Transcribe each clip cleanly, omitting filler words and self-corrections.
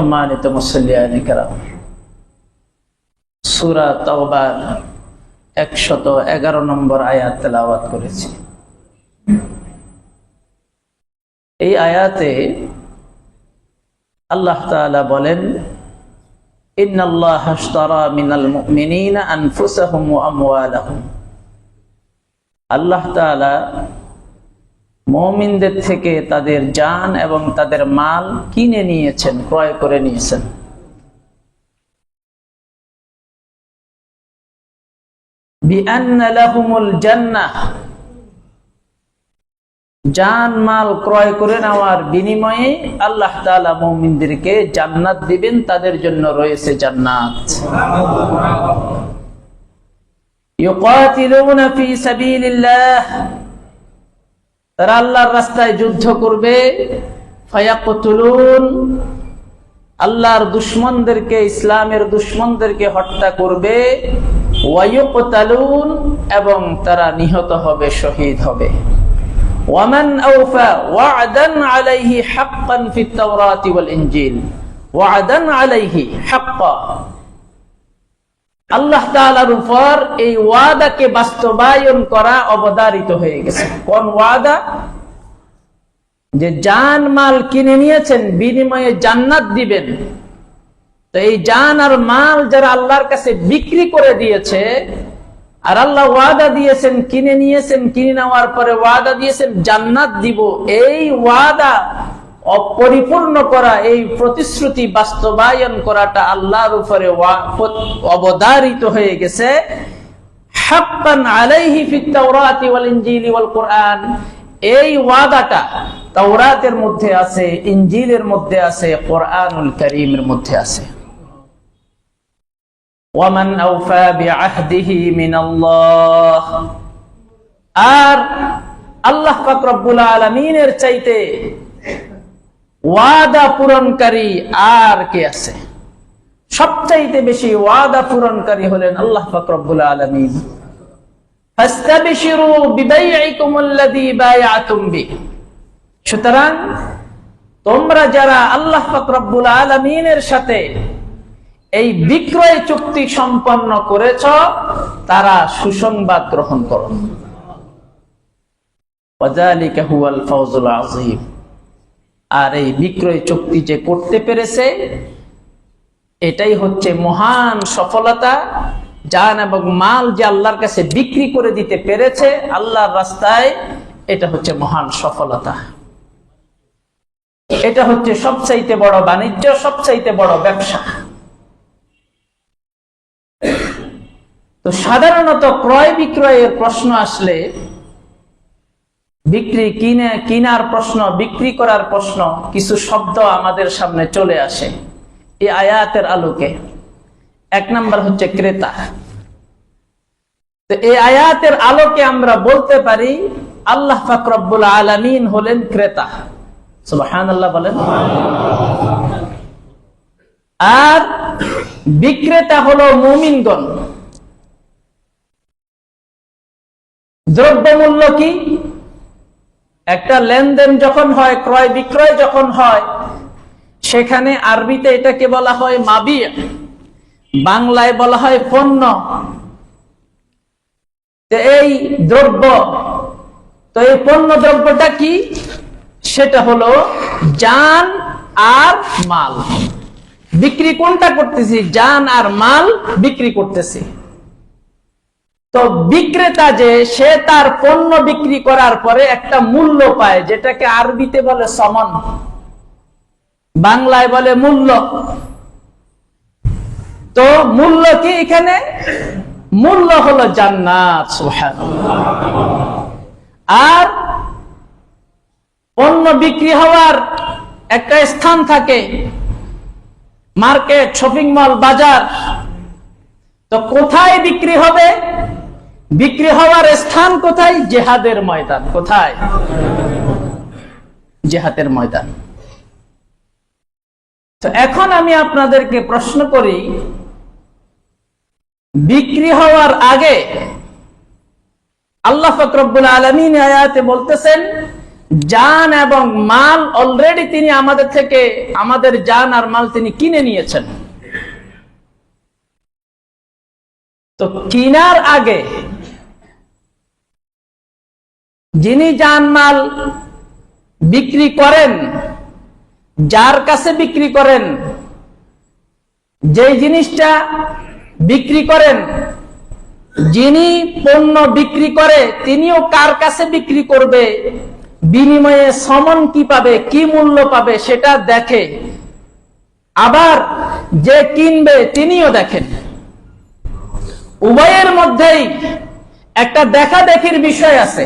সম্মানিত মুসল্লিয়ানে কেরাম, সূরা তাওবার 111 নম্বর আয়াত তেলাওয়াত করেছি। এই আয়াতে আল্লাহ তাআলা বলেন, ইন্নাল্লাহা আশতারা মিনাল মুমিনিনা আনফুসাহুম ওয়া আমওয়ালাহুম। আল্লাহ তাআলা মুমিনদের থেকে তাদের জান এবং তাদের মাল কিনে নিয়েছেন, ক্রয় করে নিয়েছেন। বিআন্না লাহুমুল জান্নাহ, জান মাল ক্রয় করে নেওয়ার বিনিময়ে আল্লাহ তাআলা মুমিনদেরকে জান্নাত দিবেন, তাদের জন্য রয়েছে জান্নাত। ইউকাতিলুনা ফি সাবিলিল্লাহ, তারা আল্লাহর রাস্তায় যুদ্ধ করবে। ফায়াকতুলুন, আল্লাহর দুশমনদেরকে, ইসলামের দুশমনদেরকে হত্যা করবে। ওয়ায়ুকতালুন, এবং তারা নিহত হবে, শহীদ হবে। ওয়ামান আওফা ওয়া'দান আলাইহি হাক্কান ফিত তাওরাতি ওয়াল ইনজিল। ওয়া'দান আলাইহি হাক্কা, আল্লাহ তাআলার উপর এই ওয়াদাকে বাস্তবায়ন করা অবধারিত হয়ে গেছে। কোন ওয়াদা? যে জান মাল কিনে নিয়েছেন, বিনিময়ে জান্নাত দিবেন। তো এই জান আর মাল যারা আল্লাহর কাছে বিক্রি করে দিয়েছে, আর আল্লাহ ওয়াদা দিয়েছেন, কিনে নিয়েছেন, কিনে নেওয়ার পরে ওয়াদা দিয়েছেন জান্নাত দিব, এই ওয়াদা অপরিপূর্ণ করা, এই প্রতিশ্রুতি বাস্তবায়ন করাটা আল্লাহর উপরে অবধারিত হয়ে গেছে। হাক্কান আলাইহি ফিত তাওরাতি ওয়াল ইনজিলি ওয়াল কুরআন, এই ওয়াদাটা তাওরাতের মধ্যে আছে, ইনজিলের মধ্যে আছে, কুরআনুল কারীমের মধ্যে আছে। ওয়ামান আওফা বিআহদিহি মিনাল্লাহ, আর আল্লাহ পাক রব্বুল আলামিনের চাইতে ওয়াদা পূরণকারী আর কে আছে? সবচাইতে বেশি ওয়াদা পূরণকারী হলেন আল্লাহ পাক রব্বুল আলামিন। ফাস্তাবশিরু বিবাইইকুমুল্লাযী বায়াতুম বিহি, সুতরাং তোমরা যারা আল্লাহ পাক রব্বুল আলামিনের সাথে এই বিক্রয় চুক্তি সম্পন্ন করেছ, তারা সুসংবাদ গ্রহণ করো। ওয়াযালিকা হুয়াল ফাওজুল আযীম, আর এই বিক্রয় চুক্তি যে করতে পেরেছে, এটাই হচ্ছে মহান সফলতা। জান এবং মাল যে আল্লাহর কাছে বিক্রি করে দিতে পেরেছে আল্লাহর রাস্তায়, এটা হচ্ছে মহান সফলতা। এটা হচ্ছে সবচাইতে বড় বাণিজ্য, সবচাইতে বড় ব্যবসা। তো সাধারণত ক্রয় বিক্রয়ের প্রশ্ন আসলে, কিনার প্রশ্ন, বিক্রি করার প্রশ্ন, কিছু শব্দ আমাদের সামনে চলে আসে এই আয়াতের আলোকে। এক নাম্বার হচ্ছে ক্রেতা। তো এই আয়াতের আলোকে আমরা বলতে পারি আল্লাহ পাক রব্বুল আলামিন হলেন ক্রেতা। সুবহানাল্লাহ বলেন। আর বিক্রেতা হলো মুমিনগণ। দ্রব্যমূল্য কি? একটা লেনদেন যখন হয়, ক্রয় বিক্রয় যখন হয়, সেখানে আরবিতে এটাকে বলা হয় মাবি, বাংলায় বলা হয় পণ্য। এই দ্রব্য, তো এই পণ্য দ্রব্যটা কি? সেটা হলো জান আর মাল। বিক্রি কোনটা করতেছি? জান আর মাল বিক্রি করতেছি। তো বিক্রেতা যে, সে তার পণ্য বিক্রি করার পরে একটা মূল্য পায়, যেটাকে আরবিতে বলে সমন, বাংলায় বলে মূল্য। তো মূল্য কি এখানে? মূল্য হলো জান্নাত। সুবহানাল্লাহ। আর পণ্য বিক্রি হওয়ার একটা স্থান থাকে, মার্কেট, শপিং মল, বাজার। তো কোথায় বিক্রি হবে? বিক্রি হওয়ার স্থান কোথায়? জিহাদের ময়দান। কোথায়? জিহাদের ময়দান। তো এখন আমি আপনাদেরকে প্রশ্ন করি, বিক্রি হওয়ার আগে আল্লাহ পাক রব্বুল আলামিন আয়াতে বলতেছেন জান এবং মাল অলরেডি তিনি আমাদের থেকে, আমাদের জান আর মাল তিনি কিনে নিয়েছেন। তো কিনার আগে যিনি জান মাল বিক্রি করেন, যার কাছে বিক্রি করেন, যে জিনিসটা বিক্রি করেন, যিনি পণ্য বিক্রি করে তিনিও কার কাছে বিক্রি করবে, বিনিময়ে সমন কি পাবে, কি মূল্য পাবে সেটা দেখে। আবার যে কিনবে তিনিও দেখেন। উভয়ের মধ্যেই একটা দেখা দেখির বিষয় আছে,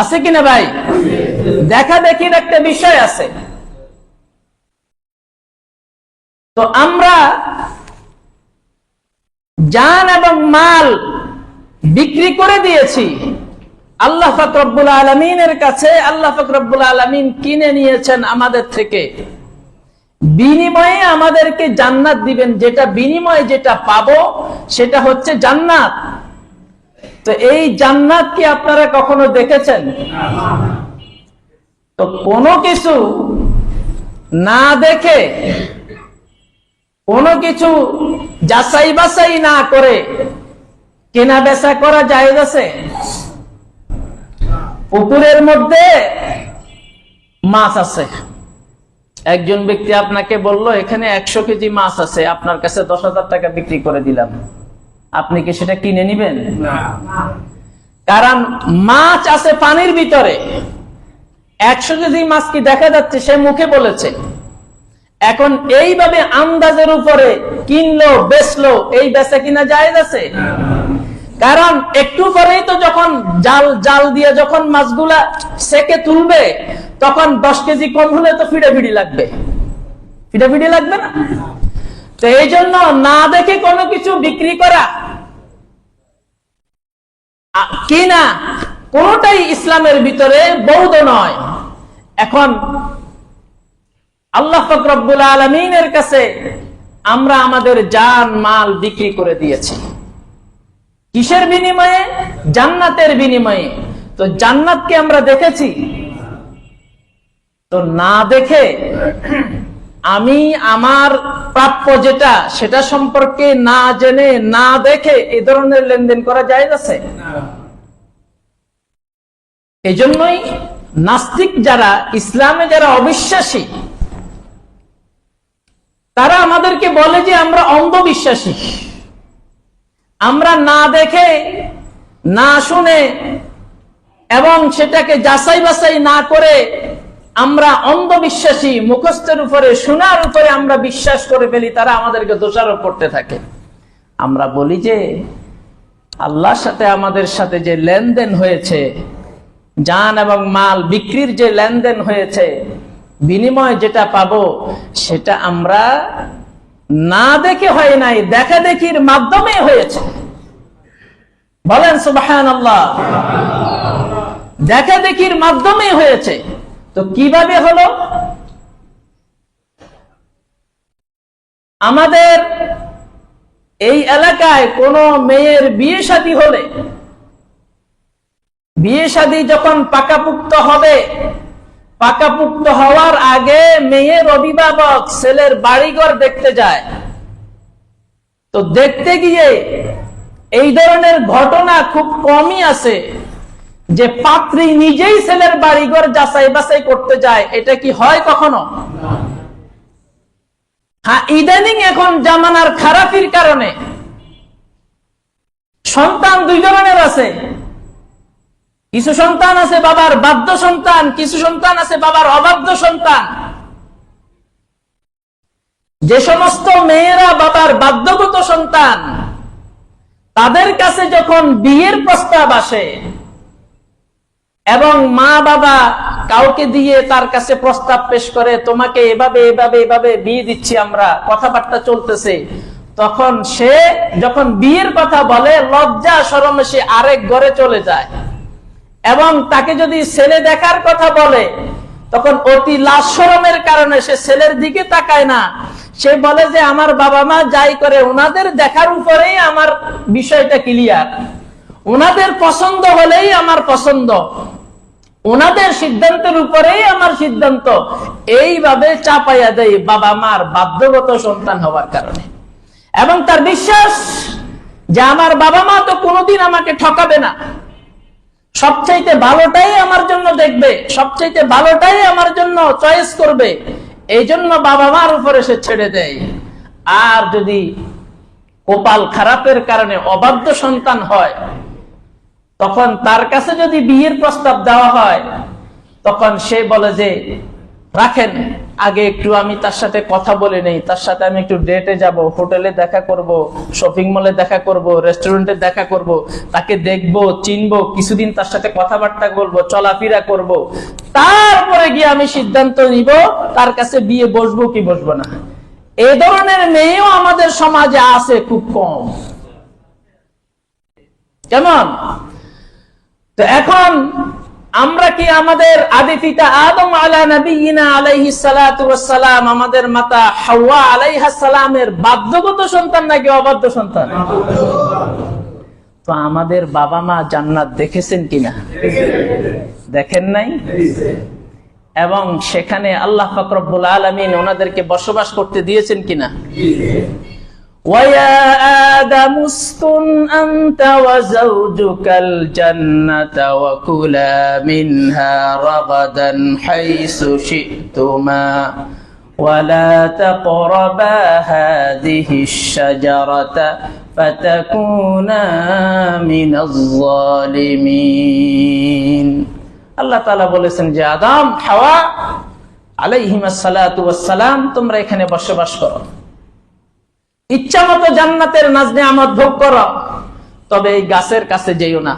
আছে কিনা ভাই? দেখা দেখির একটা বিষয় আছে। তো আমরা জান এবং মাল বিক্রি করে দিয়েছি আল্লাহ পাক রব্বুল আলামিনের কাছে। আল্লাহ পাক রব্বুল আলামিন কিনে নিয়েছেন আমাদের থেকে, বিনিময়ে আমাদেরকে জান্নাত দিবেন। যেটা বিনিময়ে যেটা পাবো সেটা হচ্ছে জান্নাত। তো এই জান্নাত কি আপনারা কখনো দেখেছেন? তো কোনো কিছু না দেখে, কোনো কিছু যাচাই বাছাই না করে কেনা বেচা করা জায়েজ আছে? পুকুরের মধ্যে মাছ আছে, একজন ব্যক্তি আপনাকে বলল এখানে 100 কেজি মাছ আছে, আপনার কাছে 10,000 টাকা বিক্রি করে দিলাম, আপনি কি সেটা কিনে নিবেন? কারণ মাছ আছে পানির ভিতরে, 100 কেজি মাছ কি দেখা যাচ্ছে? সে মুখে বলেছে। এখন এইভাবে আন্দাজের উপরে কিনলো বেচলো, এই বেচা কিনা জায়েজ আছে? কারণ একটু পরেই তো যখন জাল দিয়ে যখন মাছগুলা সেকে তুলবে, তখন 10 কেজি কম হলে তো ফিডাফিডি লাগবে, ফিডাফিডি লাগবে না? তো এই জন্য না দেখে কোনো কিছু বিক্রি করা কিনা কোনটাই ইসলামের ভিতরে বৈধ নয়। এখন আল্লাহ পাক রব্বুল আলামিনের কাছে আমরা আমাদের জান মাল বিক্রি করে দিয়েছি, কিসের বিনিময়ে? জান্নাতের বিনিময়ে। তো জান্নাতকে আমরা দেখেছি? তো না দেখে আমি আমার প্রাপ্য যেটা সেটা সম্পর্কে না জেনে না দেখে এই ধরনের লেনদেন করা জায়েজ আছে? এই জন্যই নাস্তিক যারা, ইসলামে যারা অবিশ্বাসী, তারা আমাদেরকে বলে যে আমরা অন্ধবিশ্বাসী। আমরা না দেখে না শুনে এবং সেটাকে যাচাই বাছাই না করে আমরা অন্ধবিশ্বাসী, মুখস্থের উপরে শোনার উপরে আমরা বিশ্বাস করে ফেলি, তারা আমাদেরকে দোষারোপ করতে থাকে। আমরা বলি যে আল্লাহর সাথে আমাদের সাথে যে লেনদেন হয়েছে, জান এবং মাল বিক্রির যে লেনদেন হয়েছে, বিনিময় যেটা পাবো সেটা আমরা না দেখে হয় নাই, দেখা দেখির মাধ্যমে হয়েছে। বলেন সুবহানাল্লাহ। দেখা দেখির মাধ্যমে হয়েছে। তো কিভাবে হলো? আমাদের এই এলাকায় কোন মেয়ের বিয়ে শাদী হলে, বিয়ে শাদী যখন পাকাপুক্ত হবে, পাকাপুক্ত হওয়ার আগে মেয়ের অভিভাবক ছেলের বাড়িঘর দেখতে যায়। তো দেখতে গিয়ে এই ধরনের ঘটনা খুব কমই আছে যে পাত্রী নিজেই ছেলের বাড়িঘর যাচাই বাছাই করতে যায়। এটা কি হয় কখনো? হ্যাঁ, ইদানিং এখন জামানার খারাপির কারণে সন্তান দুই ধরনের আছে। কিছু সন্তান আছে বাবার বাধ্য সন্তান, কিছু সন্তান আছে বাবার অবাধ্য সন্তান। যে সমস্ত মেয়েরা বাবার বাধ্যগত সন্তান, তাদের কাছে যখন বিয়ের প্রস্তাব আসে এবং মা বাবা কাউকে দিয়ে তার কাছে প্রস্তাব পেশ করে, তোমাকে এভাবে এভাবে এভাবে বিয়ে দিচ্ছি আমরা, কথাবার্তা চলতেছে, তখন সে যখন বিয়ের কথা বলে লজ্জা শরমে সে আরেক ঘরে চলে যায়। এবং তাকে যদি ছেলে দেখার কথা বলে, তখন অতি লাজ শরমের কারণে সে ছেলের দিকে তাকায় না। সে বলে যে আমার বাবা মা যাই করে ওনাদের দেখার উপরেই আমার বিষয়টা ক্লিয়ার, ওনাদের পছন্দ হলেই আমার পছন্দ। ওনাদের সিদ্ধান্তের উপরেই আমার সিদ্ধান্ত, এইভাবে চাপাইয়া দেয় বাবা মার বাধ্যগত সন্তান হওয়ার কারণে। এবং তার বিশ্বাস যে আমার বাবা মা তো কোনোদিন আমাকে ঠকাবে না, সবচাইতে ভালোটাই আমার জন্য দেখবে, সবচাইতে ভালোটাই আমার জন্য চয়েস করবে, এই জন্য বাবা মার উপরে সে ছেড়ে দেয়। আর যদি কপাল খারাপের কারণে অবাধ্য সন্তান হয়, তখন তার কাছে যদি বিয়ের প্রস্তাব দেওয়া হয়, তখন সে বলে যে রাখেন, আগে একটু আমি তার সাথে কথা বলে নেই, তার সাথে আমি একটু ডেটে যাব, হোটেলে দেখা করব, শপিং মলে দেখা করব, রেস্টুরেন্টে দেখা করব, তাকে দেখব, চিনবো, কিছুদিন তার সাথে কথাবার্তা বলবো, চলাফেরা করব, তারপরে গিয়ে আমি সিদ্ধান্ত নিব তার কাছে বিয়ে বসবো কি বসবো না। এই ধরনের মেয়েও আমাদের সমাজে আছে খুব কম। কেমন? তো এখন আমরা কি আমাদের আদি পিতা আদম আলা নবিয়িনা আলাইহিস সালাতু ওয়াস সালাম, আমাদের মাতা হাওয়া আলাইহাস সালামের বাধ্যগত সন্তান নাকি অবাধ্য সন্তান? তো আমাদের বাবা মা জান্নাত দেখেছেন কিনা? দেখেন নাই? এবং সেখানে আল্লাহ পাক রব্বুল আলামিন ওনাদেরকে বসবাস করতে দিয়েছেন কিনা? وَيَا آدَمُ اسْكُنْ أَنْتَ وَزَوْجُكَ الْجَنَّةَ وَكُلَا مِنْهَا رَغَدًا حَيْثُ شِئْتُمَا وَلَا تَقْرَبَا هَذِهِ الشَّجَرَةَ فَتَكُونَا مِنَ الظَّالِمِينَ। আল্লাহ তাআলা বলেছেন যে আদম, হাওয়া আলাইহিমাস সালাতু ওয়াস সালাম, তোমরা এখানে বসবাস করো, ইচ্ছা মতো জান্নাতের নাজ নেয়ামত ভোগ করো, তবে এই গাছের কাছে যেও না।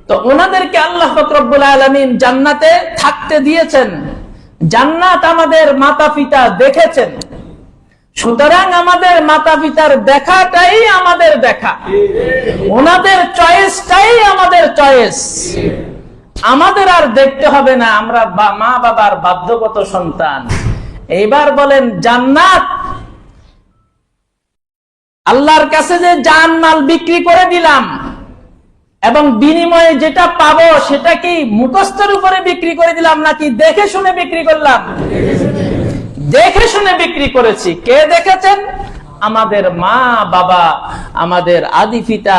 তো ওনাদেরকে আল্লাহ পাক রব্বুল আলামিন জান্নাতে থাকতে দিয়েছেন। জান্নাত আমাদের মাতা পিতা দেখেছেন, সুতরাং আমাদের মাতা পিতার দেখাটাই আমাদের দেখা, ওনাদের চয়েসটাই আমাদের চয়েস। আমাদের আর দেখতে হবে না আমরা মা বাবার বাধ্যগত সন্তান। এইবার বলেন, জান্নাত আল্লাহর কাছে যে জান মাল বিক্রি করে দিলাম এবং বিনিময়ে যেটা পাবো সেটা কি মুখস্থের উপরে বিক্রি করে দিলাম নাকি দেখে শুনে বিক্রি করলাম? দেখে শুনে বিক্রি করেছি। কে দেখেছেন? আমাদের মা বাবা, আমাদের আদি পিতা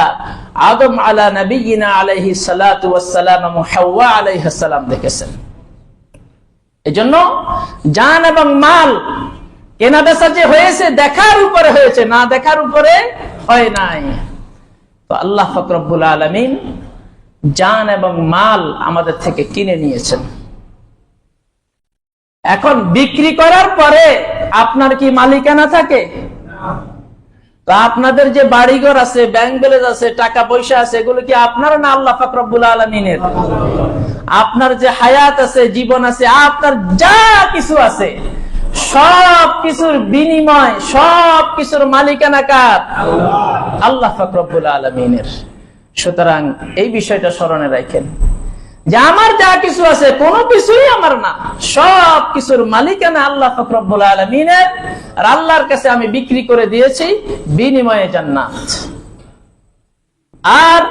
আদম আলা নবিয়িনা আলাইহিস সালাতু ওয়াস সালাম এবং হাওয়া আলাইহিস সালাম দেখেছেন। এজন্য জান এবং মাল কেনা বেচা যে হয়েছে দেখার উপরে হয়েছে, না দেখার উপরে হয় নাই। তো আল্লাহ পাক রব্বুল আলামিন জান এবং মাল আমাদের থেকে কিনে নিয়েছেন। এখন বিক্রি করার পরে আপনার কি মালিকানা থাকে? তো আপনাদের যে বাড়িঘর আছে, ব্যাংক ব্যালেন্স আছে, টাকা পয়সা আছে, এগুলো কি আপনার না আল্লাহ পাক রব্বুল আলামিনের? আপনার যে হায়াত আছে, জীবন আছে, আপনার যা কিছু আছে, সব কিছুর বিনিময়, সব কিছুর মালিকানা কার? আল্লাহ পাক রব্বুল আলামিনের। সুতরাং এই বিষয়টা স্মরণে রাখেন যে আমার যা কিছু আছে কোনো কিছুই আমার না, সব কিছুর মালিকানা আল্লাহ পাক রব্বুল আলামিনের। আর আল্লাহর কাছে আমি বিক্রি করে দিয়েছি বিনিময়ে জান্নাত। আর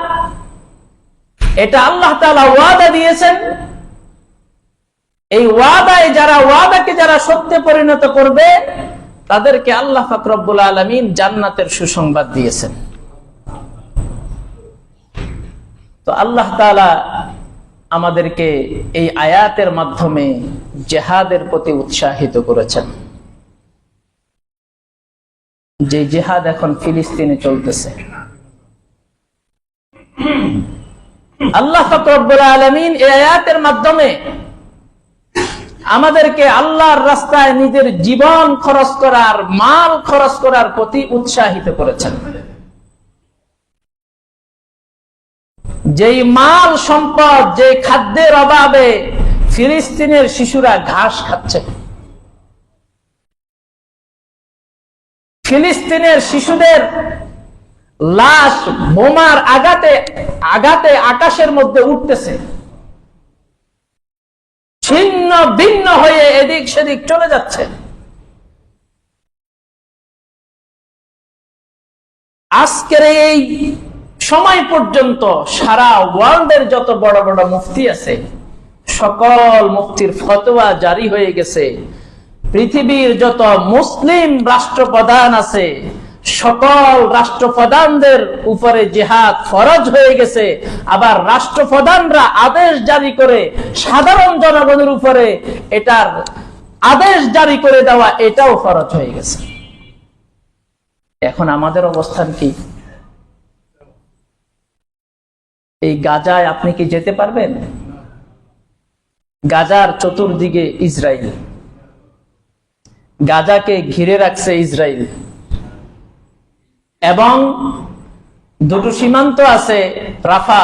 এটা আল্লাহ তাআলা ওয়াদা দিয়েছেন। এই ওয়াদায় ওয়াদাকে যারা সত্যে পরিণত করবে তাদেরকে আল্লাহ পাক রব্বুল আলামিন জান্নাতের সুসংবাদ দিয়েছেন। তো আল্লাহ তাআলা আমাদেরকে এই আয়াতের মাধ্যমে জিহাদের প্রতি উৎসাহিত করেছেন। যে জিহাদ এখন ফিলিস্তিনে চলতেছে, আল্লাহ পাক রব্বুল আলামিন এই আয়াতের মাধ্যমে আমাদেরকে আল্লাহর রাস্তায় নিজের জীবন খরচ করার, মাল খরচ করার প্রতি উৎসাহিত করেছেন। যেই মাল সম্পদ, যে খাদ্যের অভাবে ফিলিস্তিনের শিশুরা ঘাস খাচ্ছে, ফিলিস্তিনের শিশুদের লাশ বোমার আঘাতে আঘাতে আকাশের মধ্যে উঠতেছে, ছিন্ন ভিন্ন হয়ে এদিক সেদিক চলে যাচ্ছে। আজকের এই সময় পর্যন্ত সারা ওয়ার্ল্ডের যত বড় বড় মুফতি আছে সকল মুফতির ফতোয়া জারি হয়ে গেছে। পৃথিবীর যত মুসলিম রাষ্ট্রপ্রধান আছে সকল রাষ্ট্রপ্রধানদের উপরে জিহাদ ফরজ হয়ে গেছে। আবার রাষ্ট্রপ্রধানরা আদেশ জারি করে সাধারণ জনগণের উপরে এটার আদেশ জারি করে দেওয়া এটাও ফরজ হয়ে গেছে। এখন আমাদের অবস্থান কি? এই গাজায় আপনি কি যেতে পারবেন? গাজার চতুর্দিকে ইসরায়েল, গাজাকে ঘিরে রাখছে ইসরায়েল, এবং দুটো সীমান্ত আছে রাফা।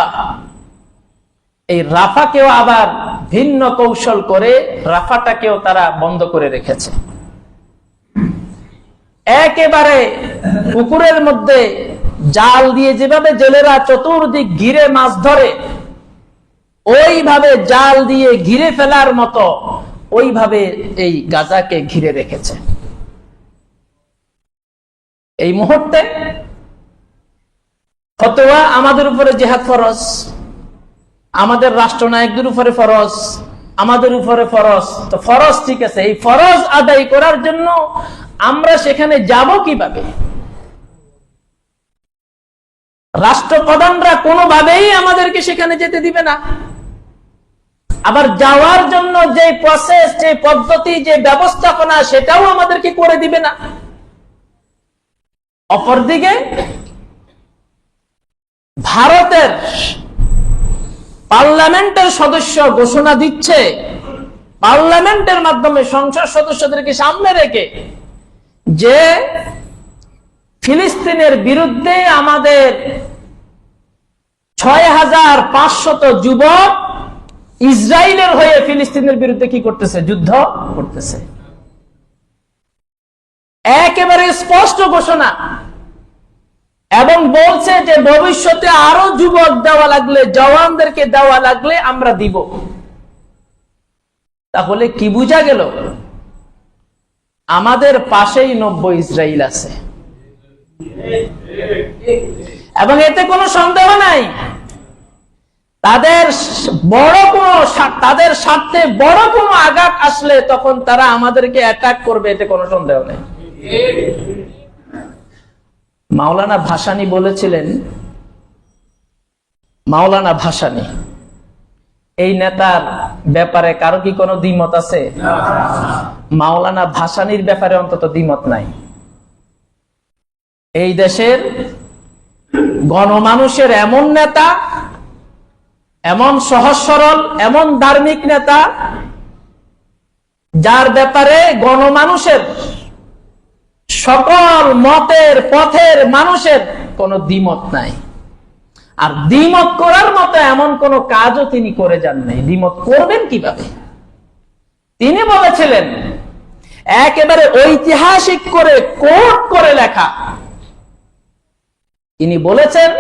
এই রাফাকেও আবার ভিন্ন কৌশল করে রাফাটাকেও তারা বন্ধ করে রেখেছে। একেবারে পুকুরের মধ্যে জাল দিয়ে যেভাবে জেলেরা চতুর্দিক ঘিরে মাছ ধরে, ওইভাবে জাল দিয়ে ঘিরে ফেলার মতো ওইভাবে এই গাজাকে ঘিরে রেখেছে। এই মুহূর্তে ফতোয়া আমাদের উপরে জিহাদ ফরজ, আমাদের রাষ্ট্রনায়কদের উপরে ফরজ, আমাদের উপরে ফরজ। তো ফরজ ঠিক আছে, এই ফরজ আদায় করার জন্য আমরা সেখানে যাব কিভাবে? রাষ্ট্রপ্রধানরা কোনোভাবেই আমাদেরকে সেখানে যেতে দিবে না। আবার যাওয়ার জন্য যে প্রসেস, যে পদ্ধতি, যে ব্যবস্থাপনা সেটাও আমাদেরকে করে দিবে না। অপরদিকে ভারতের পার্লামেন্টের সদস্য ঘোষণা দিচ্ছে, পার্লামেন্টের মাধ্যমে সংসদ সদস্যদেরকে সামনে রেখে, যে ফিলিস্তিনের বিরুদ্ধে আমাদের 6500 যুবক ইসরায়েলের হয়ে ফিলিস্তিনের বিরুদ্ধে কি করতেছে? যুদ্ধ করতেছে। একেবারে স্পষ্ট ঘোষণা। এবং বলছে যে ভবিষ্যতে আরো যুবক দেওয়া লাগলে, জওয়ানদেরকে দেওয়া লাগলে আমরা দিব। তাহলে কি বোঝা গেল? আমাদের পাশেই 90 ইসরায়েল আছে, এবং এতে কোনো সন্দেহ নাই তাদের স্বার্থে বড় কোনো আঘাত আসলে তখন তারা আমাদেরকে অ্যাটাক করবে, এতে কোনো সন্দেহ নেই। মাওলানা ভাসানী বলেছিলেন, মাওলানা ভাসানী, এই নেতার ব্যাপারে কারো কি কোনো দ্বিমত আছে? মাওলানা ভাসানীর ব্যাপারে অন্তত দ্বিমত নাই। এই দেশের গণমানুষের এমন নেতা, এমন সহজ সরল, এমন ধার্মিক নেতা, যার ব্যাপারে গণমানুষের সকল মতের পথের মানুষের কোনো দ্বিমত নাই। আর দ্বিমত করার মতো এমন কোন কাজও তিনি করে যান নাই। দ্বিমত করবেন কিভাবে? তিনি বলেছিলেন, একেবারে ঐতিহাসিক করে কোট করে লেখা, তিনি বলেছেন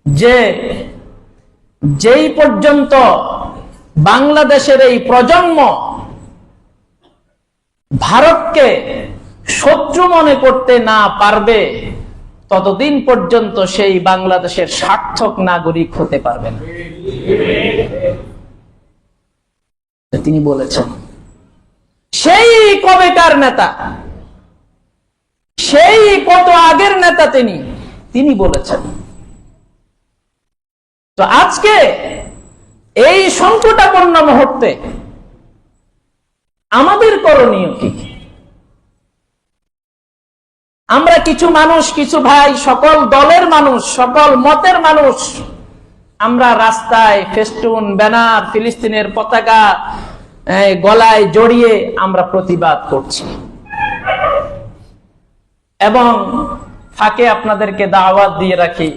যে যেই পর্যন্ত বাংলাদেশের এই প্রজন্ম ভারতকে শত্রু মনে করতে না পারবে, ততদিন পর্যন্ত সেই বাংলাদেশের সার্থক নাগরিক হতে পারবে না। তিনি বলেছেন, সেই কবেকার নেতা, সেই কত আগের নেতা তিনি বলেছেন। তো আজকে এই সংকটাপন্ন মুহূর্তে আমাদের করণীয় কি? আমরা কিছু মানুষ, কিছু ভাই, সকল দলের মানুষ, সকল মতের মানুষ, আমরা রাস্তায় ফেস্টুন, ব্যানার, ফিলিস্তিনের পতাকা গলায় জড়িয়ে আমরা প্রতিবাদ করছি। এবং ফাঁকে আপনাদেরকে দাওয়াত দিয়ে রাখি,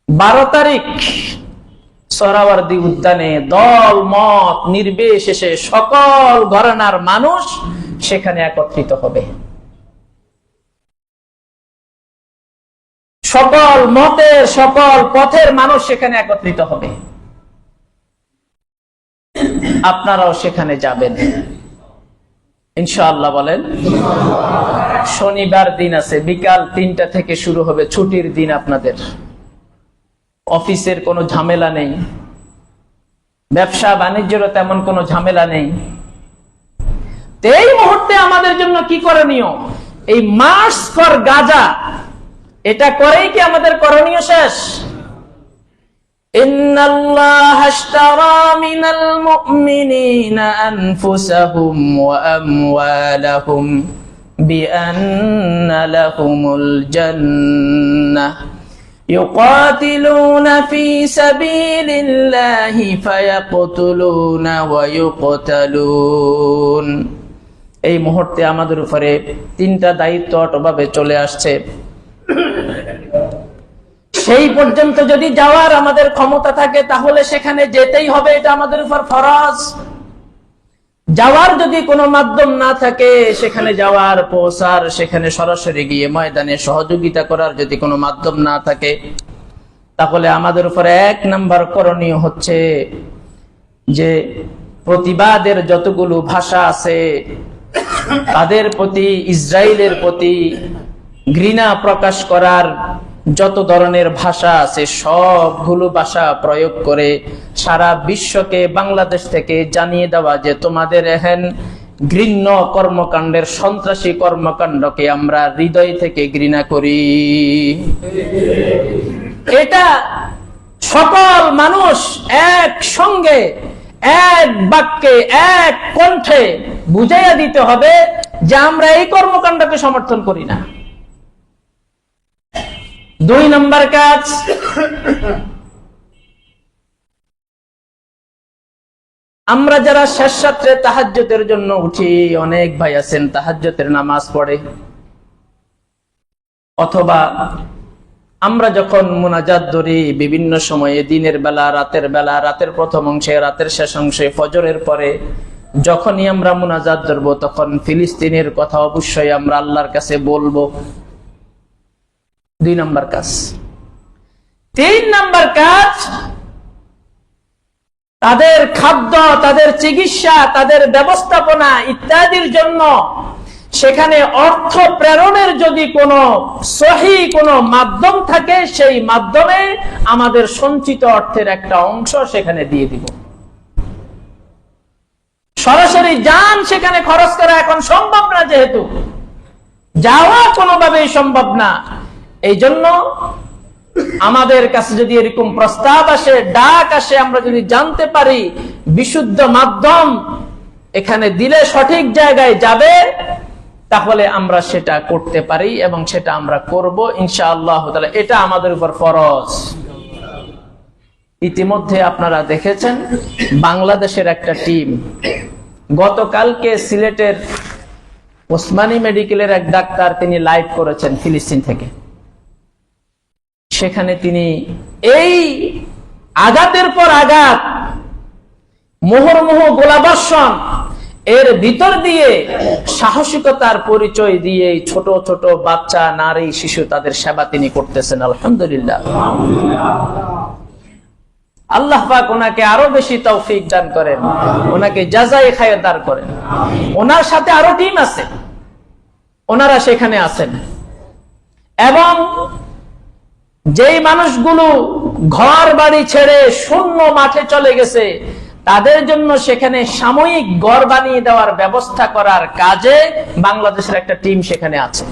12 তারিখ সোহরাওয়ার্দী উদ্যানে দল মত নির্বিশেষে সকল ঘরানার মানুষ সেখানে একত্রিত হবে। সকল মতের, সকল পথের মানুষ সেখানে একত্রিত হবে। আপনারাও সেখানে যাবেন ইনশাআল্লাহ, বলেন। শনিবার দিন আছে, বিকাল 3টা থেকে শুরু হবে, ছুটির দিন আপনাদের, অফিসের কোনো ঝামেলা নেই, ব্যবসা বাণিজ্যেরও তেমন কোনো ঝামেলা নেই। এই মুহূর্তে আমাদের জন্য কি করণীয়? এই মার্চ ফর গাজা, এটা করেই কি আমাদের করণীয় শেষ? ইন্নাল্লাহা আশতারা মিনাল মুমিনিনা আনফুসাহুম ওয়া আমওয়ালাহুম বিআন্না লাহুমুল জান্নাহ يقاتلون في سبيل الله فيقتلون ويقتلون। এই মুহূর্তে আমাদের উপরে 3টা দায়িত্ব অটোভাবে চলে আসছে। সেই পর্যন্ত যদি যাওয়ার আমাদের ক্ষমতা থাকে তাহলে সেখানে যেতেই হবে, এটা আমাদের উপর ফরজ। যাওয়ার যদি কোনো মাধ্যম না থাকে, সেখানে যাওয়ার, পৌঁছার, সেখানে সরাসরি গিয়ে ময়দানে সহযোগিতা করার যদি কোনো মাধ্যম না থাকে, তাহলে আমাদের উপরে 1 নাম্বার করণীয় হচ্ছে যে প্রতিবাদের যতগুলো ভাষা আছে, তাদের প্রতি, ইসরায়েলের প্রতি ঘৃণা প্রকাশ করার যত ধরনের ভাষা আছে, সবগুলো ভাষা প্রয়োগ করে সারা বিশ্বকে বাংলাদেশ থেকে জানিয়ে দেওয়া যে তোমাদের এহেন ঘৃণ্য কর্মকাণ্ডের, সন্ত্রাসী কর্মকাণ্ডকে আমরা হৃদয় থেকে ঘৃণা করি। এটা সকল মানুষ একসঙ্গে, এক বাক্যে, এক কণ্ঠে বুঝাইয়া দিতে হবে যে আমরা এই কর্মকাণ্ডকে সমর্থন করি না। 2 নম্বর কাজ, আমরা যারা শেষ রাত্রে তাহাজ্জুদের জন্য উঠি, অনেক ভাই আছেন তাহাজ্জুদের নামাজ পড়ে, অথবা আমরা যখন মুনাজাত ধরি বিভিন্ন সময়ে, দিনের বেলা, রাতের প্রথম অংশে, রাতের শেষ অংশে, ফজরের পরে, যখনই আমরা মুনাজাত ধরবো তখন ফিলিস্তিনের কথা অবশ্যই আমরা আল্লাহর কাছে বলবো। 2 নম্বর কাজ। 3 নম্বর কাজ, তাদের খাদ্য, তাদের চিকিৎসা, তাদের ব্যবস্থাপনা ইত্যাদির জন্য সেখানে অর্থ প্রেরণের যদি কোনো সহি কোনো মাধ্যম থাকে, সেই মাধ্যমে আমাদের সঞ্চিত অর্থের একটা অংশ সেখানে দিয়ে দিব। সরাসরি যান সেখানে খরচ করা এখন সম্ভব না, যেহেতু যাওয়া কোনোভাবেই সম্ভব না। এই জন্য আমাদের কাছে যদি এরকম প্রস্তাব আসে, ডাক আসে, আমরা যদি জানতে পারি বিশুদ্ধ মাধ্যম এখানে দিলে সঠিক জায়গায় যাবে, তাহলে আমরা সেটা করতে পারি এবং সেটা আমরা করব ইনশাআল্লাহ তাআলা। এটা আমাদের উপর ফরজ। ইতিমধ্যে আপনারা দেখেছেন বাংলাদেশের একটা টিম গতকালকে সিলেটের ওসমানী মেডিকেলের এক ডাক্তার, তিনি লাইভ করেছেন ফিলিস্তিন থেকে। সেখানে তিনি এই আঘাতের পর আঘাত, মুহুর্মুহু গোলাবর্ষণ, এর ভিতর দিয়ে সাহসিকতার পরিচয় দিয়ে ছোট ছোট বাচ্চা, নারী, শিশু, তাদের সেবা তিনি করতেছেন। আলহামদুলিল্লাহ, আল্লাহ পাক ওনাকে আরো বেশি তৌফিক দান করেন, ওনাকে জাযায়ে খায়র দান করেন। ওনার সাথে আরো টিম আছে, ওনারা সেখানে আছেন। এবং যেই মানুষগুলো ঘর বাড়ি ছেড়ে শূন্য মাঠে চলে গেছে, তাদের জন্য সেখানে সাময়িক ঘর বানিয়ে দেওয়ার ব্যবস্থা করার কাজে বাংলাদেশের একটা টিম সেখানে আছে।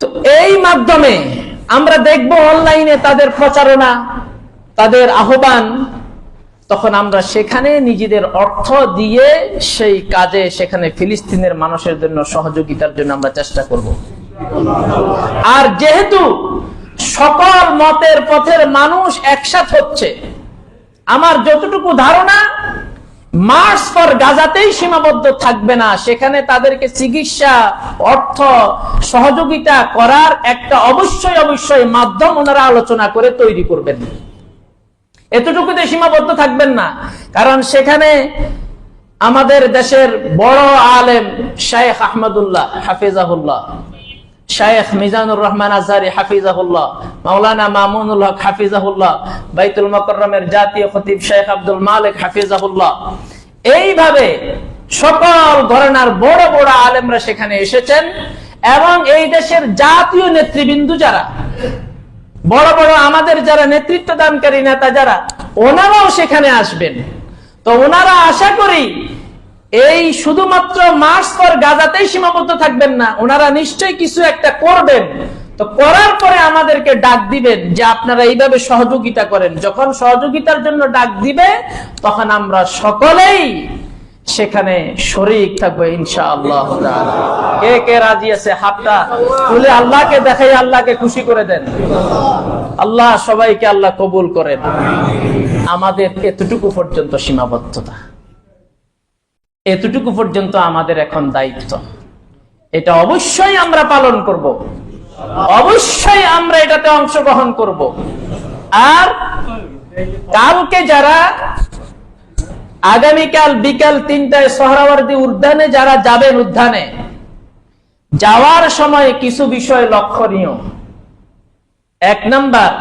তো এই মাধ্যমে আমরা দেখব অনলাইনে তাদের প্রচারণা, তাদের আহ্বান, তখন আমরা সেখানে নিজেদের অর্থ দিয়ে সেই কাজে, সেখানে ফিলিস্তিনের মানুষের জন্য সহযোগিতার জন্য আমরা চেষ্টা করব। আর যেহেতু সকল মতের পথের মানুষ একসাথ হচ্ছে, আমার যতটুকু ধারণা মার্চ ফর গাজাতেই সীমাবদ্ধ থাকবে না, সেখানে তাদেরকে চিকিৎসা, অর্থ সহযোগিতা করার একটা অবশ্যই মাধ্যম ওনারা আলোচনা করে তৈরি করবেন। এতটুকুতে সীমাবদ্ধ থাকবেন না, কারণ সেখানে আমাদের দেশের বড় আলেম শাইখ আহমদুল্লাহ হাফিজাহুল্লাহ, শাইখ মিজানুর রহমান আজহারি হাফিজাহুল্লাহ, মাওলানা মামুনুল হক হাফিজাহুল্লাহ, বাইতুল মুকাররমের জাতীয় খতিব শাইখ আব্দুল মালিক হাফিজাহুল্লাহ, এইভাবে সকল ঘরানার বড় বড় আলেমরা সেখানে এসেছেন, এবং এই দেশের জাতীয় নেতৃবৃন্দু যারা বড় বড় আমাদের যারা নেতৃত্ব দানকারী নেতা যারা, ওনারাও সেখানে আসবেন। তো ওনারা আশা করি এই শুধুমাত্র মার্চ ফর গাজাতেই সীমাবদ্ধ থাকবেন না, ওনারা নিশ্চয়ই কিছু একটা করবেন। তো করার পরে আমাদেরকে ডাক দিবেন যে আপনারা এইভাবে সহযোগিতা করেন। যখন সহযোগিতার জন্য ডাক দিবে তখন আমরা সকলেই সেখানে শরীক থাকবো ইনশাআল্লাহ। কে কে রাজি আছে হাতটা তুলে আল্লাহকে দেখাই, আল্লাহকে খুশি করে দেন। আল্লাহ সবাইকে আল্লাহ কবুল করেন। আমাদের এতটুকু পর্যন্ত সীমাবদ্ধতা, এতটুকু পর্যন্ত আমাদের এখন দায়িত্ব। এটা অবশ্যই আমরা পালন করব, অবশ্যই আমরা এটাতে অংশগ্রহণ করব। আর কালকে যারা আগামীকাল বিকাল 3টায় সোহরাওয়ার্দী উদ্যানে যারা যাবেন, উদ্যানে যাওয়ার সময় কিছু বিষয় লক্ষণীয়। 1 নাম্বার,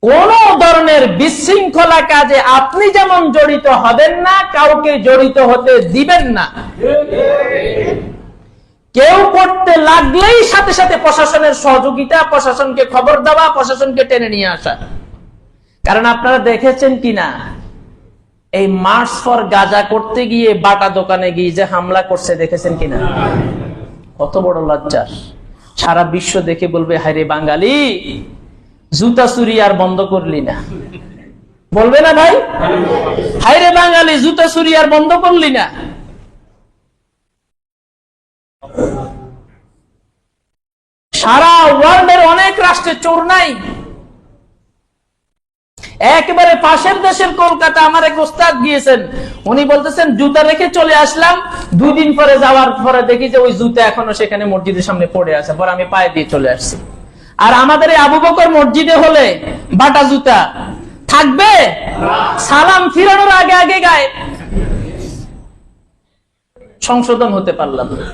কোন ধরনের বিশৃঙ্খলা কাজে আপনি যেমন জড়িত হবেন না, কাউকে জড়িত হতে দিবেন না। কেউ করতে লাগলেই সাথে সাথে প্রশাসনের সহযোগিতা, প্রশাসনকে খবর দেওয়া, প্রশাসনকে টেনে নিয়ে আসা। কারণ আপনারা দেখেছেন কিনা, এই মার্চ ফর গাজা করতে গিয়ে বাটা দোকানে গিয়ে যে হামলা করছে, দেখেছেন কিনা? কত বড় লজ্জার। সারা বিশ্ব দেখে বলবে, হায়রে বাঙালি, জুতা চুরি আর বন্ধ করলি না। বলবে না ভাই? হায়রে বাঙালি, জুতা চুরি আর বন্ধ করলি না। সারা ওয়ার্ল্ডের অনেক রাষ্ট্রে চোর নাই। একেবারে পাশের দেশের কলকাতা আমার এক ওস্তাদ গিয়েছেন, উনি বলতেছেন জুতা রেখে চলে আসলাম, 2 দিন পরে যাওয়ার পরে দেখি যে ওই জুতা এখনো সেখানে মসজিদের সামনে পড়ে আছে, পরে আমি পায়ে দিয়ে চলে আসছি। আর আমাদের এই আবু বকর মসজিদে হলে বাটা জুতা থাকবে, সালাম ফিরানোর আগে আগে গায়ে। সংশোধন হতে পারলাম না।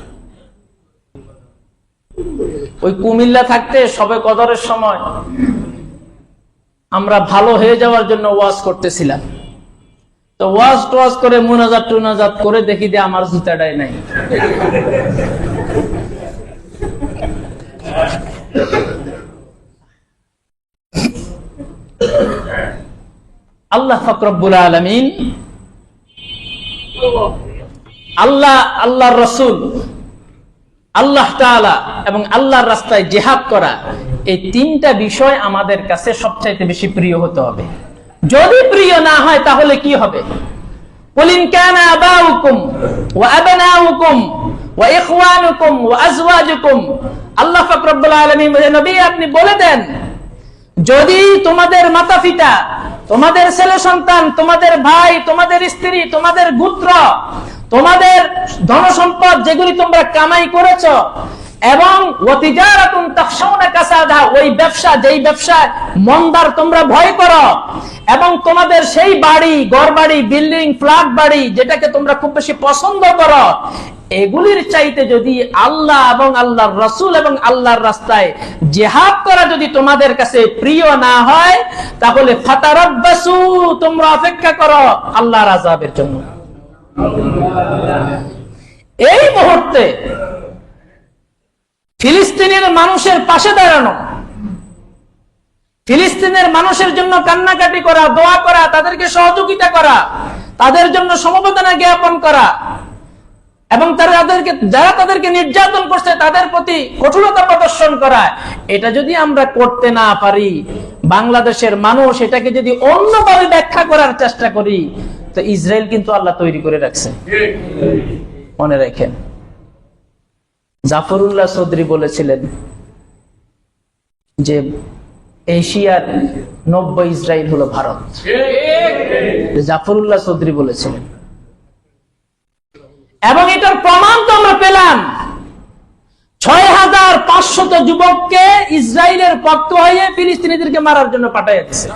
ওই কুমিল্লা থাকতে সবে কদরের সময় আমরা ভালো হয়ে যাওয়ার জন্য ওয়াজ করতেছিলাম। তো ওয়াজ করে মুনাজাত করে দেখি যে আমার জুতাটাই নাই। আল্লাহ পাক রব্বুল আলামিন, আল্লাহর রাসূল, আল্লাহ তাআলা এবং আল্লাহর রাস্তায় জিহাদ করা, এই 3টা বিষয় আমাদের কাছে সবচাইতে বেশি প্রিয় হতে হবে। যদি প্রিয় না হয় তাহলে কি হবে? কুল ইন কানা আবাউকুম ওয়া আবনাউকুম ওয়া ইখওয়ানুকুম ওয়া আজওয়াজুকুম, আল্লাহ পাক রব্বুল আলামিন নবী আপনি বলে দেন, যদি তোমাদের মাতা-পিতা, তোমাদের ছেলে সন্তান, তোমাদের ভাই, তোমাদের স্ত্রী, তোমাদের গোত্র, তোমাদের ধনসম্পদ যেগুলি তোমরা কামাই করেছো, এবং ওয়াতিজারাতুন তাখশাউনা কাসাদা, ওই ব্যবসা যেই ব্যবসায় মন্দার তোমরা ভয় করো, এবং তোমাদের সেই বাড়ি, ঘরবাড়ি, বিল্ডিং, ফ্ল্যাট বাড়ি যেটাকে তোমরা খুব বেশি পছন্দ করো, এগুলির চাইতে যদি আল্লাহ এবং আল্লাহর রাসূল এবং আল্লাহর রাস্তায় জিহাদ করা যদি তোমাদের কাছে প্রিয় না হয়, তাহলে ফাতারাব্বাসু, তোমরা অপেক্ষা করো আল্লাহর আযাবের জন্য। এই মুহূর্তে ফিলিস্তিনের মানুষের পাশে দাঁড়ানো, ফিলিস্তিনের মানুষের জন্য কান্নাকাটি করা, দোয়া করা, তাদেরকে সহযোগিতা করা, তাদের জন্য সমবেদনা জ্ঞাপন করা, এবং যারা তাদেরকে নির্যাতন করছে তাদের প্রতি কঠোরতা প্রদর্শন করা, এটা যদি আমরা করতে না পারি, বাংলাদেশের মানুষ এটাকে যদি অন্যভাবে ব্যাখ্যা করার চেষ্টা করি, তো ইসরায়েল কিন্তু আল্লাহ তৈরি করে রাখছে। মনে রাখেন, জাফরুল্লাহ চৌধুরী বলেছিলেন যে এশিয়ার 90 ইসরায়েল হলো ভারত। জাফরুল্লাহ চৌধুরী বলেছিলেন, এবং এটার প্রমাণ তো আমরা পেলাম। 6500 যুবককে ইসরায়েলের পক্ষ হয়ে ফিলিস্তিনিদেরকে মারার জন্য পাঠাইছে।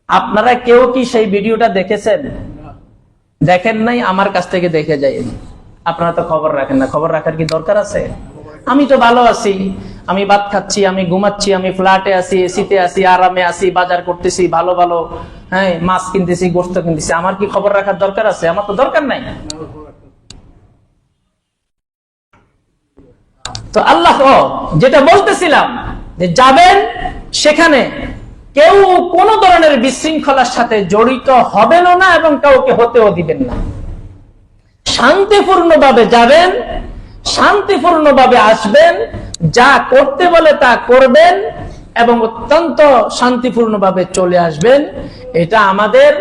আপনারা কেউ কি সেই ভিডিওটা দেখেছেন? দেখেন নাই? আমার কাছ থেকে দেখে যাই। আপনারা তো খবর রাখেন না, খবর রাখার কি দরকার আছে? আমি তো ভালো আছি, আমি ভাত খাচ্ছি, আমি ঘুমাচ্ছি, আমি ফ্ল্যাটে আছি, এসিতে আছি, আরামে আছি, বাজার করতেছি, ভালো ভালো হ্যাঁ মাছ কিনতেছি, গোস্ত কিনতেছি, আমার কি খবর রাখার দরকার আছে? আমার তো দরকার নাই। তো আল্লাহ যেটা বলতেছিলাম যে যাবেন সেখানে কেউ কোন ধরনের বিশৃঙ্খলার সাথে জড়িত হবেন না এবং কাউকে হতেও দিবেন না। শান্তিপূর্ণভাবে যাবেন, শান্তিপূর্ণভাবে আসবেন, যা করতে বলে তা করবেন এবং অত্যন্ত শান্তিপূর্ণভাবে চলে আসবেন। এটা আমাদের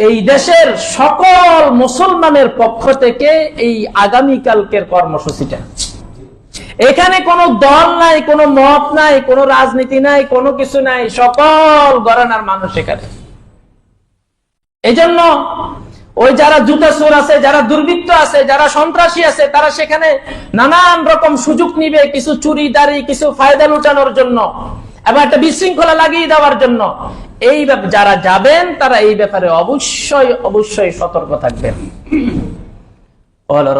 এই দেশের সকল মুসলমানের পক্ষ থেকে এই আগামীকালকের কর্মসূচিটা। এখানে কোনো দল নাই, কোনো মত নাই, কোনো রাজনীতি নাই, কোনো কিছু নাই, সকল ঘরানার মানুষ এখানে। এই জন্য ওই যারা জুতাচোর আছে, যারা দুর্বৃত্ত আছে, যারা সন্ত্রাসী আছে, তারা সেখানে নানান রকম সুযোগ নিবে, কিছু চুরি দাঁড়ি, কিছু ফায়দা লুটানোর জন্য এবং একটা বিশৃঙ্খলা লাগিয়ে দেওয়ার জন্য। এই যারা যাবেন তারা এই ব্যাপারে অবশ্যই অবশ্যই সতর্ক থাকবেন।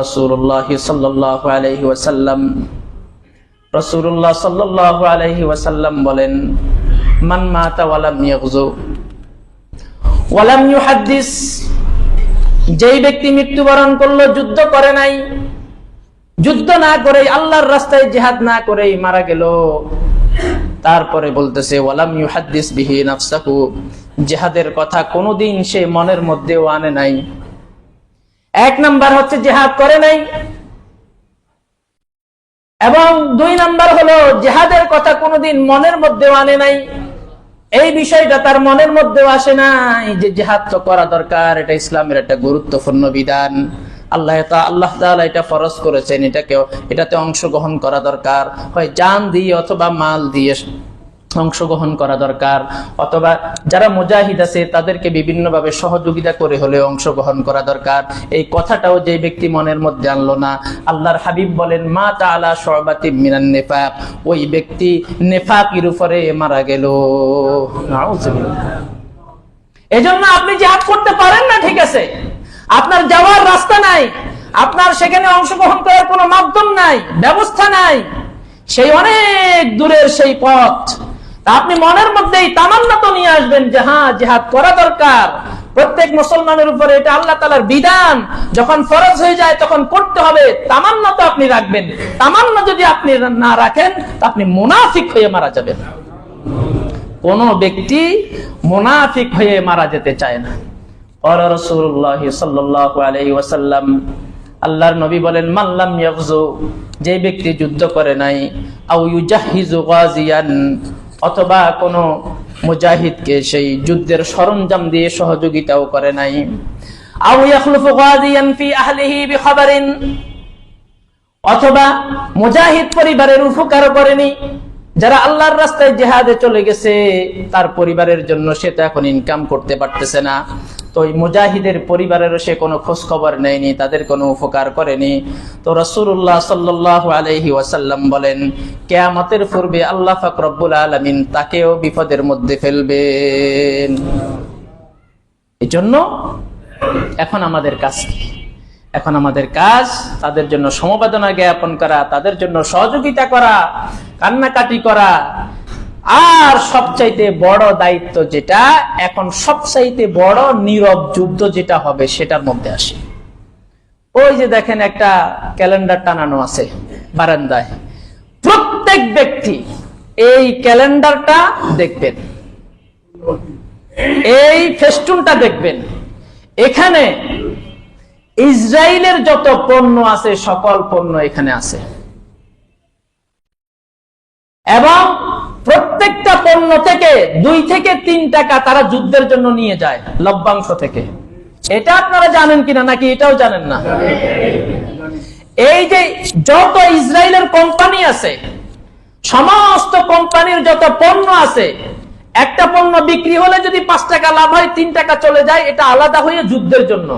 রাসূলুল্লাহ সাল্লাল্লাহু আলাইহি ওয়াসাল্লাম, রাসূলুল্লাহ সাল্লাল্লাহু আলাইহি ওয়াসাল্লাম বলেন, মান মাতা ওয়ালাম ইয়াগজু ওয়ালাম ইউহাদ্দিস, যেই ব্যক্তি মৃত্যুবরণ করলো, যুদ্ধ করে নাই, যুদ্ধ না করে আল্লাহর রাস্তায় জিহাদ না করেই মারা গেল, তারপরে বলতেছে ওয়ালাম ইউহাদ্দিস বিহি নাফসাহু, জিহাদের কথা কোনোদিন সে মনের মধ্যেও আনে নাই। এক নাম্বার হচ্ছে জিহাদ করে নাই, এবং দুই নাম্বার হলো জিহাদের কথা কোনোদিন মনের মধ্যেও আনে নাই। এই বিষয়টা তার মনের মধ্যেও আসে নাই যে জিহাদ তো করা দরকার, এটা ইসলামের একটা গুরুত্বপূর্ণ বিধান, আল্লাহ তাআলা এটা ফরজ করেছেন, এটাতে অংশগ্রহণ করা দরকার, হয় জান দিয়ে অথবা মাল দিয়ে অংশগ্রহণ করা দরকার, অথবা যারা মুজাহিদ আছে তাদেরকে বিভিন্নভাবে সহযোগিতা করে হলে অংশগ্রহণ করা দরকার। এই কথাটাও যে ব্যক্তি মনের মধ্যে আনলো না, আল্লাহর হাবিব বলেন মা তাআলা শুবাতিম মিনান নিফাক, ওই ব্যক্তি নেফাকের উপরে মারা গেল। নাউযুবিল্লাহ। এজন্য আপনি জিহাদ করতে পারেন না, ঠিক আছে, আপনার যাওয়ার রাস্তা নাই, আপনার সেখানে অংশগ্রহণ করার কোনো মাধ্যম নাই, ব্যবস্থা নাই, সেই অনেক দূরের সেই পথ, আপনি মনের মধ্যেই তামান্না তো নিয়ে আসবেন যে হ্যাঁ জিহাদ করা দরকার, প্রত্যেক মুসলমানের উপরে এটা আল্লাহ তাআলার বিধান, যখন ফরজ হয়ে যায় তখন করতে হবে, তামান্না তো আপনি রাখবেন। তামান্না যদি আপনি না রাখেন তা আপনি মুনাফিক হয়ে মারা যাবেন। কোন ব্যক্তি মুনাফিক হয়ে মারা যেতে চায় না। রাসূলুল্লাহ সাল্লাল্লাহু আলাইহি ওয়াসাল্লাম, আল্লাহর নবী বলেন মান লাম ইয়াগজু, যে ব্যক্তি যুদ্ধ করে নাই, আও ইউজাহিজু গাজিয়ান, অথবা কোন মুজাহিদকে সেই যুদ্ধের সরঞ্জাম দিয়ে সহযোগিতাও করে নাই, আও ইয়াখলুফু গাজিয়ান ফি আহলিহি বিখাবারিন, অথবা মুজাহিদ পরিবারের উপকার করেনি, যারা আল্লাহর রাস্তায় জিহাদে চলে গেছে তার পরিবারের জন্য সে তো এখন ইনকাম করতে পারতেছে না, তো ওই মুজাহিদের পরিবারেরও সে কোনো খোঁজ খবর নেয়নি, তাদের কোনো উপকার করেনি। তো রাসূলুল্লাহ সাল্লাল্লাহু আলাইহি ওয়াসাল্লাম বলেন কিয়ামতের পূর্বে আল্লাহ পাক রব্বুল আলামিন তাকেও বিপদের মধ্যে ফেলবেন। এজন্য এখন আমাদের কাজ কি? এখন আমাদের কাজ তাদের জন্য সমবেদনা জ্ঞাপন করা, তাদের জন্য সহযোগিতা করা, কান্নাকাটি করা, আর সবচাইতে বড় দায়িত্ব যেটা এখন সবচাইতে বড় নীরব যুদ্ধ যেটা হবে সেটার মধ্যে আসে। ওই যে দেখেন একটা ক্যালেন্ডার টানানো আছে বারান্দায়, প্রত্যেক ব্যক্তি এই ক্যালেন্ডারটা দেখবেন, এই ফেস্টুনটা দেখবেন, এখানে ইসরায়েলের যত পণ্য আছে সকল পণ্য এখানে আছে, এবং প্রত্যেকটা পণ্য থেকে 2 থেকে 3 টাকা তারা যুদ্ধের জন্য নিয়ে যায় লভ্যাংশ থেকে। এটা আপনারা জানেন কিনা, নাকি এটাও জানেন না? এই যে যত ইসরায়েলের কোম্পানি আছে, সমস্ত কোম্পানির যত পণ্য আছে, একটা পণ্য বিক্রি হলে যদি 5 টাকা লাভ হয়, 3 টাকা চলে যায়, এটা আলাদা হয়ে যুদ্ধের জন্য,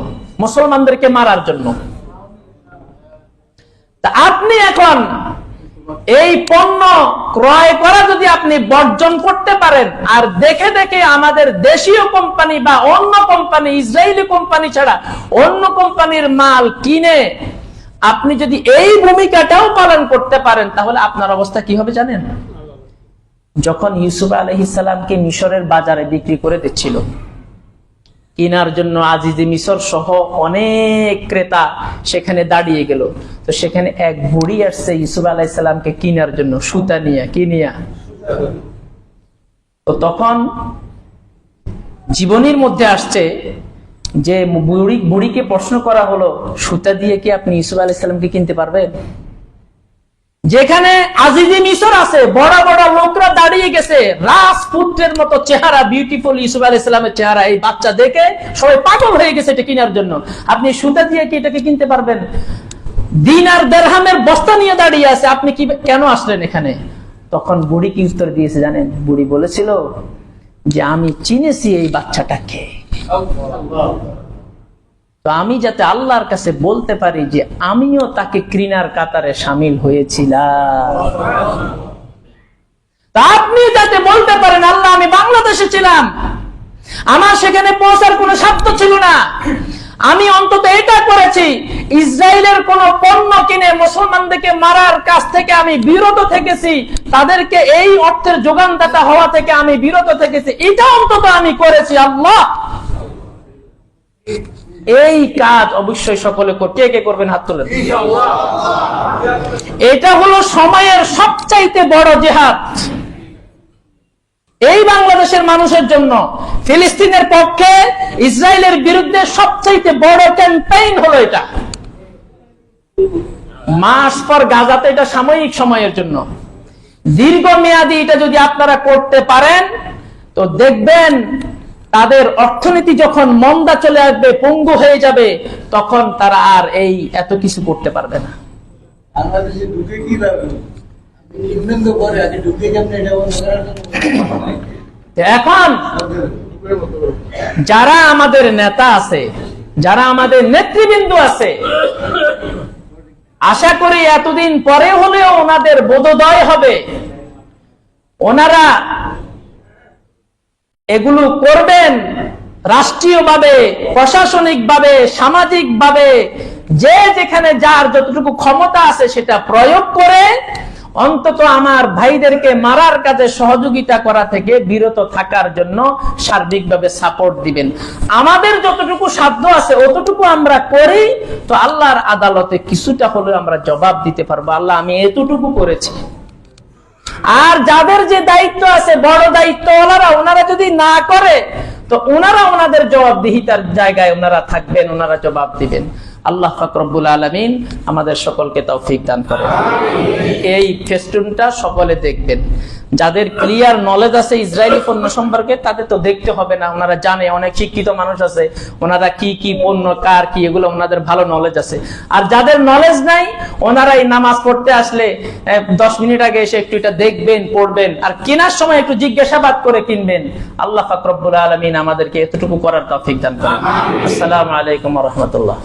মুসলমানদেরকে মারার জন্য। তা আপনি এখন এই পণ্য ক্রয় করা যদি আপনি বর্জন করতে পারেন, আর দেখে দেখে আমাদের দেশীয় কোম্পানি বা অন্য কোম্পানি, ইসরায়েলি কোম্পানি ছাড়া অন্য কোম্পানির মাল কিনে আপনি যদি এই ভূমিকাটাও পালন করতে পারেন তাহলে আপনার অবস্থা কি হবে জানেন? যখন ইউসুফ আলাইহিস সালামকে মিশরের বাজারে বিক্রি করে দিচ্ছিল, কেনার জন্য আজিজে মিশর সহ অনেক ক্রেতা সেখানে দাঁড়িয়ে গেল। তো সেখানে এক বুড়ি আসছে ইউসুফ আলাইহিস সালামকে কেনার জন্য, সুতা নিয়ে, কি নিয়া? তো তখন জীবনীর মধ্যে আসছে যে বুড়িকে প্রশ্ন করা হলো, সুতা দিয়ে কি আপনি ইউসুফ আলাইহিস সালামকে কিনতে পারবেন? যেখানে আজিজে মিশর আছে, বড় বড় লোকরা দাঁড়িয়ে গেছে, রাজপুত্রের মতো চেহারা, বিউটিফুল ইউসুফ আলাইহিস সালামের চেহারা, এই বাচ্চা দেখে সবাই পাগল হয়ে গেছে এটা কেনার জন্য। আপনি সুতা দিয়ে কি এটাকে কিনতে পারবেন? দিনার দিরহামের বস্তা নিয়ে দাঁড়িয়ে আছে, আপনি কি কেন আসলেন এখানে? তখন বুড়ি কি উত্তর দিয়েছে জানেন? বুড়ি বলেছিল যে আমি চিনেছি এই বাচ্চাটাকে, তো আমি যাতে আল্লাহর কাছে বলতে পারি যে আমিও তাকে ঘৃণার কাতারে শামিল হয়েছিলাম, তা আপনি যাতে বলতে পারেন আল্লাহ আমি বাংলাদেশে ছিলাম, আমার সেখানে পৌঁছার কোনো সাধ্য ছিল না, আমি অন্তত এটা করেছি, ইসরায়েলের কোন পণ্য কিনে মুসলমানদেরকে মারার কাছ থেকে আমি বিরত থেকেছি, তাদেরকে এই অর্থের যোগানদাতা হওয়া থেকে আমি বিরত থেকেছি, এটা অন্তত আমি করেছি আল্লাহ। এই কাজ অবশ্যই সকলে কে কে করবেন? হাত তোলেন। এটা হলো সময়ের সবচাইতে বড় জিহাদ এই বাংলাদেশের মানুষের জন্য। ফিলিস্তিনের পক্ষে ইসরায়েলের বিরুদ্ধে সবচাইতে বড় ক্যাম্পেইন হলো এটা। মাস পর গাজাতে এটা সাময়িক সময়ের জন্য, দীর্ঘমেয়াদী এটা যদি আপনারা করতে পারেন তো দেখবেন তাদের অর্থনীতি যখন মন্দা চলে আসবে, পঙ্গু হয়ে যাবে, তখন তারা আর এই এত কিছু করতে পারবে না। এখন যারা আমাদের নেতা আছে, যারা আমাদের নেতৃবৃন্দ আছে, আশা করি এতদিন পরে হলেও ওনাদের বোধোদয় হবে, ওনারা এগুলো করবেন রাষ্ট্রীয়ভাবে, প্রশাসনিকভাবে, সামাজিকভাবে, যে যেখানে যার যতটুকু ক্ষমতা আছে সেটা প্রয়োগ করে অন্তত আমার ভাইদেরকে মারার কাজে সহযোগিতা করা থেকে বিরত থাকার জন্য সার্বিকভাবে সাপোর্ট দিবেন। আমাদের যতটুকু সাধ্য আছে অতটুকু আমরা করি, তো আল্লাহর আদালতে কিছুটা হলেও আমরা জবাব দিতে পারবো, আল্লাহ আমি এতটুকু করেছি। আর যাদের যে দায়িত্ব আছে, বড় দায়িত্ব ওনারা যদি না করে তো ওনারা ওনাদের জবাবদিহিতার জায়গায় ওনারা থাকবেন, ওনারা জবাব দিবেন। আল্লাহ পাক রব্বুল আলামিন আমাদের সকলকে তৌফিক দান করেন। এই ফেস্টুনটা সকলে দেখবেন। যাদের ক্লিয়ার নলেজ আছে ইসরায়েলি পণ্য সম্পর্কে তাদের তো দেখতে হবে না, ওনারা জানে, অনেক শিক্ষিত মানুষ আছে, ওনারা কি কি পণ্য কার কি এগুলো ওনাদের ভালো নলেজ আছে। আর যাদের নলেজ নাই ওনারা এই নামাজ পড়তে আসলে 10 মিনিট আগে এসে একটু এটা দেখবেন, পড়বেন, আর কেনার সময় একটু জিজ্ঞাসাবাদ করে কিনবেন। আল্লাহ পাক রব্বুল আলামিন আমাদেরকে এতটুকু করার তৌফিক দান করেন। আসসালামু আলাইকুম ওয়া রাহমাতুল্লাহ।